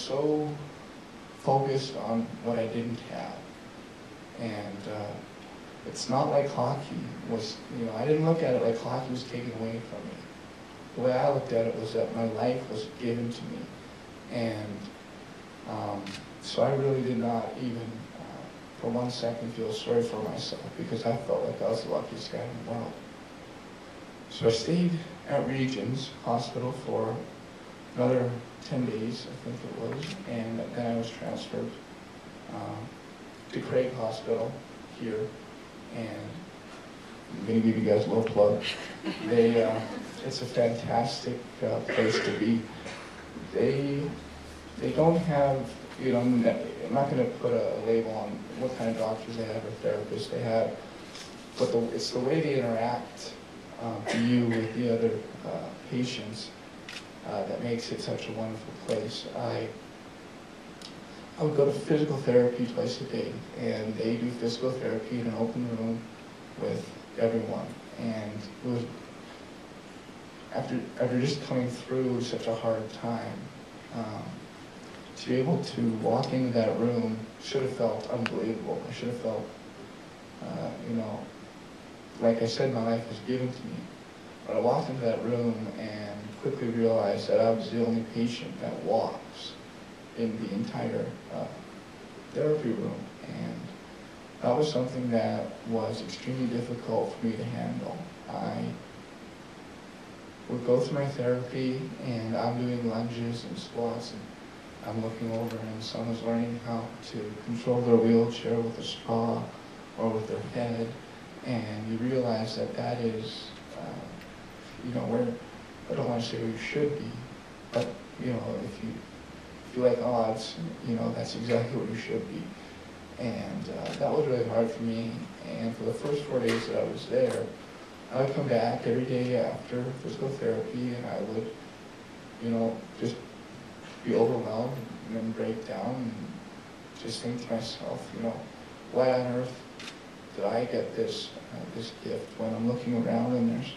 so focused on what I didn't have. And it's not like hockey was, I didn't look at it like hockey was taken away from me. The way I looked at it was that my life was given to me. And so I really did not even, for 1 second, feel sorry for myself, because I felt like I was the luckiest guy in the world. So I stayed at Regions Hospital for another 10 days, I think it was, and then I was transferred to Craig Hospital here, and I'm going to give you guys a little plug. It's a fantastic place to be. They don't have, I'm not going to put a label on what kind of doctors they have or therapists they have, but it's the way they interact to you with the other patients that makes it such a wonderful place. I would go to physical therapy twice a day, and they do physical therapy in an open room with everyone. And it was after just coming through such a hard time, to be able to walk into that room should have felt unbelievable. I should have felt, like I said, my life was given to me. But I walked into that room and quickly realized that I was the only patient that walks in the entire therapy room. And that was something that was extremely difficult for me to handle. I would go through my therapy, and I'm doing lunges and squats, and I'm looking over, and someone's learning how to control their wheelchair with a straw or with their head, and you realize that that is, where, I don't want to say where you should be, but, if you like odds, that's exactly where you should be. And that was really hard for me, and for the first 4 days that I was there, I would come back every day after physical therapy, and I would, just be overwhelmed and then break down and just think to myself, why on earth did I get this gift when I'm looking around and there's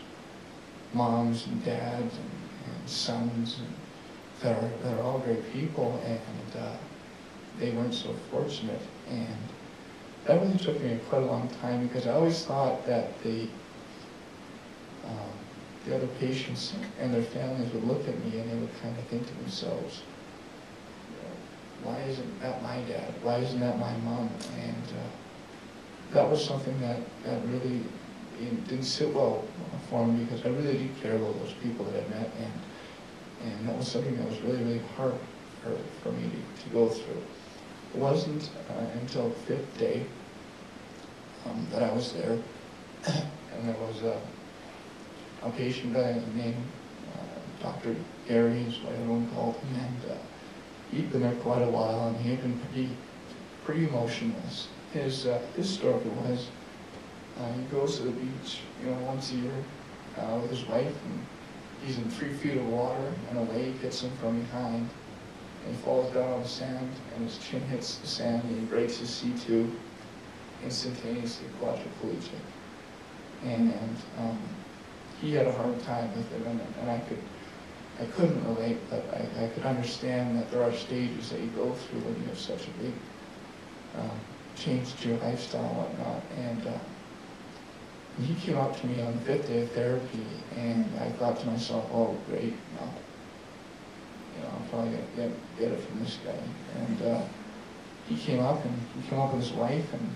moms and dads and sons that are all great people, and they weren't so fortunate. And that really took me quite a long time, because I always thought that the other patients and their families would look at me and they would kind of think to themselves, why isn't that my dad? Why isn't that my mom? And that was something that really didn't sit well for me, because I really did care about those people that I met, and that was something that was really, really hard for me to go through. It wasn't until the 5th day that I was there, and there was a patient by the name Dr. Gary is what everyone called him, and he'd been there quite a while, and he had been pretty emotionless. His story was he goes to the beach, once a year with his wife, and he's in 3 feet of water, and a wave hits him from behind, and he falls down on the sand, and his chin hits the sand, and he breaks his C2, instantaneously quadriplegic. And he had a hard time with it, and I couldn't relate, but I could understand that there are stages that you go through when you have such a big change to your lifestyle and whatnot. And he came up to me on the 5th day of therapy, and I thought to myself, oh great, I'm probably gonna get it from this guy. And he came up with his wife, and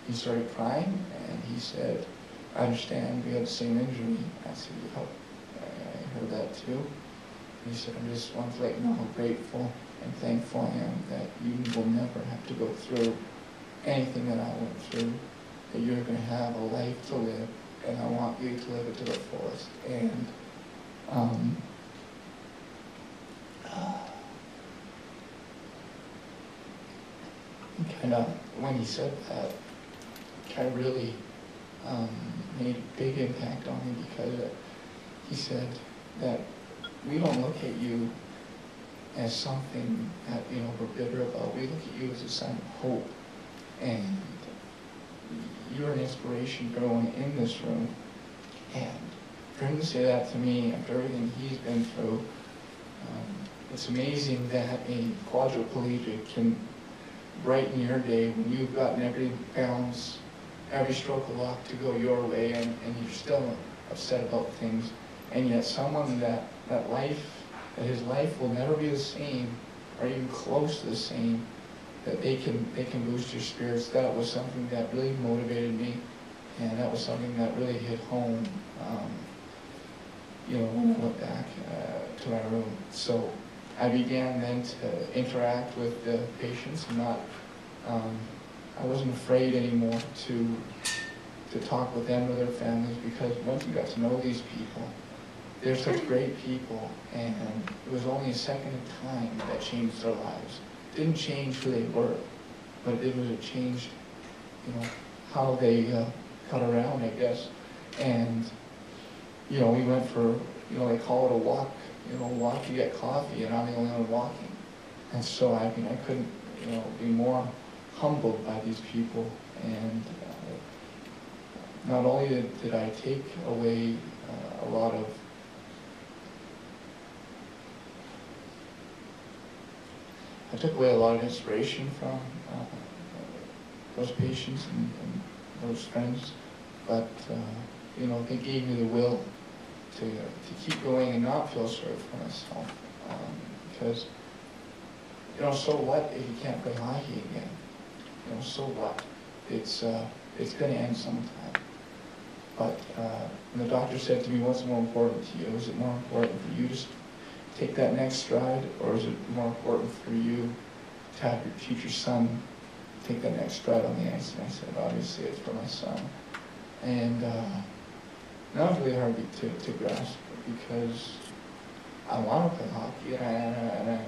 he started crying, and he said, I understand we had the same injury. I said, yep, I heard that too. And he said, I just want to let you know how grateful and thankful I am that you will never have to go through anything that I went through, that you're going to have a life to live, and I want you to live it to the fullest. And kind of, when he said that, kind of really made a big impact on me, because he said that we don't look at you as something that we're bitter about. We look at you as a sign of hope, and you're an inspiration for everyone in this room. And for him to say that to me after everything he's been through, it's amazing that a quadriplegic can brighten your day when you've gotten every bounce, every stroke of luck to go your way, and you're still upset about things, and yet someone that his life will never be the same, or even close to the same, that they can boost your spirits. That was something that really motivated me, and that was something that really hit home, when I went back to my room. So I began then to interact with the patients, and I wasn't afraid anymore to talk with them or their families, because once you got to know these people, they're such great people, and it was only a second of time that changed their lives. It didn't change who they were, but it changed, how they got around, I guess. And, we went for, they call it a walk, walk to get coffee, and I'm the only one walking. And so, I couldn't, be more humbled by these people. And not only did I take away a lot of inspiration from those patients and those friends, but they gave me the will to keep going and not feel sorry for myself, because so what if you can't play hockey again? So what? It's going to end sometime. But when the doctor said to me, "What's more important to you? Is it more important for you to take that next stride, or is it more important for you to have your future son take that next stride on the ice?" And I said, "Obviously, it's for my son." And that was really hard to grasp, because I want to play hockey, and